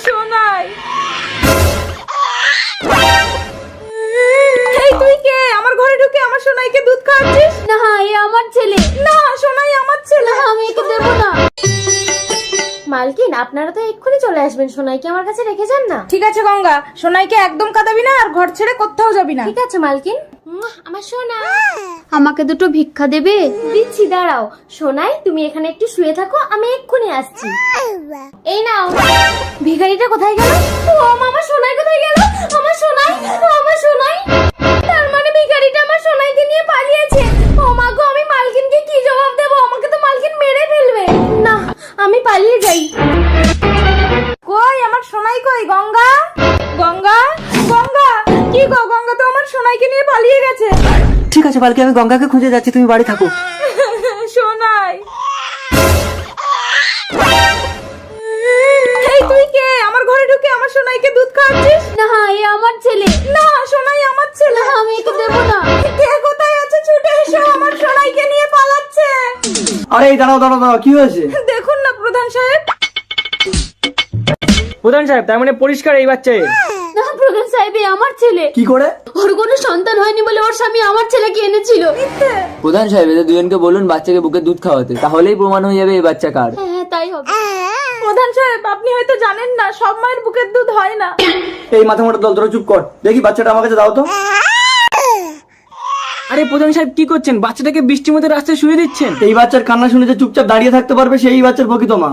সোনাই, এই তুই কে? আমার ঘরে ঢুকে আমার সোনাইকে দুধ খাওয়াচ্ছিস? না এ আমার ছেলে। না সোনাই আমার ছেলে। না আমি একে দেবো না। মালকিন আপনারা তো এক্ষুনি চলে আসবেন, সোনাইকে আমার কাছে রেখে যান না। ঠিক আছে গঙ্গা, সোনাইকে একদম কাঁদাবি না আর ঘর ছেড়ে কোথাও যাবি না। ঠিক আছে মালকিন। আমার সোনা, আমাকে দুটো ভিক্ষা দেবে? দিচ্ছি, দাঁড়াও। সোনাই তুমি এখানে একটু শুয়ে থাকো, আমি এক্ষুনি আসছি। এই নাও। ভিখারিটা কোথায় গেল? ও আমার সোনাই কোথায় গেল? আমার সোনাই, আমার সোনাই। তার মানে ভিখারিটা আমার সোনাইকে নিয়ে পালিয়েছে। ও মা গো, আমি মালকিনকে কি জবাব দেবো? আমাকে তো মালকিন মেরে ফেলবে। না আমি পালিয়ে যাই। কই আমার সোনাই কই? গঙ্গা, গঙ্গা, গঙ্গা, কি গো? গঙ্গা তো আমার সোনাইকে নিয়ে পালিয়ে গেছে। ঠিক আছে পালকি, আমি গঙ্গাকে খুঁজে যাচ্ছি, তুমি বাড়ি থাকো। সোনাই, এই তুই কে? আমার ঘরে ঢুকে আমার সোনাইকে দুধ খাওয়াচ্ছিস? না এ আমার ছেলে। না সোনাই আমার ছেলে। না আমি একে দেবো না। কে কোথায় আছে? ছুটে এসো, আমার সোনাইকে নিয়ে পালাচ্ছে। আরে এই দাঁড়াও দাঁড়াও দাঁড়াও, কি হয়েছে? দেখুন না প্রধান সাহেব। প্রধান সাহেব, তার মানে পরিষ্কার এই বাচ্চা। না প্রধান সাহেব, এ আমার ছেলে। কি করে? ওর কোনো সন্তান হয়নি বলে ওর স্বামী আমার ছেলেকে এনেছিল। প্রধান সাহেব, এদের দুজনকে বলুন বাচ্চাকে বুকে দুধ খাওয়াতে, তাহলেই প্রমাণ হয়ে যাবে এই বাচ্চা কার। হ্যাঁ তাই হবে। প্রধান সাহেব আপনি হয়তো জানেন না, সব মায়ের বুকের দুধ হয় না। এই মাথা মোটা দল, তোরা চুপ কর। দেখি বাচ্চাটা আমার কাছে দাও তো। আরে প্রধান সাহেব কি করছেন? বাচ্চাটাকে বৃষ্টির মধ্যে রাস্তায় শুয়ে দিচ্ছেন। এই বাচ্চার কান্না শুনে যে চুপচাপ দাঁড়িয়ে থাকতে পারবে সেই বাচ্চার প্রকৃত মা।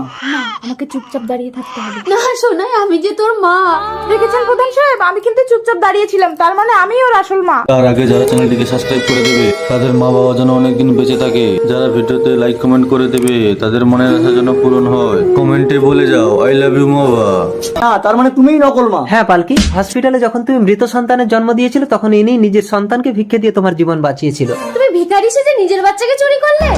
আমাকে চুপচাপ দাঁড়িয়ে থাকতে হবে। না সোনাই, আমি যে তোর মা। দেখেছেন প্রধান সাহেব, আমি কিন্তু চুপচাপ দাঁড়িয়েছিলাম, তার মানে আমি ওর আসল মা। তার আগে যারা চ্যানেলটিকে সাবস্ক্রাইব করে দেবে তাদের মা বাবা যেন অনেকদিন বেঁচে থাকে, যারা ভিডিওতে লাইক কমেন্ট করে দেবে তাদের মনের আশা যেন পূরণ হয়, কমেন্টে বলে যাও আই লাভ ইউ মা বাবা। না, তার মানে তুমিই নকল মা। হ্যাঁ পালকি, হসপিটালে যখন তুমি মৃত সন্তানের জন্ম দিয়েছিল তখন ইনি নিজের সন্তানকে ভিক্ষে দিয়ে তোমার জীবন বাঁচিয়েছিল। তুমি ভিখারি সেজে নিজের বাচ্চাকে চুরি করলে?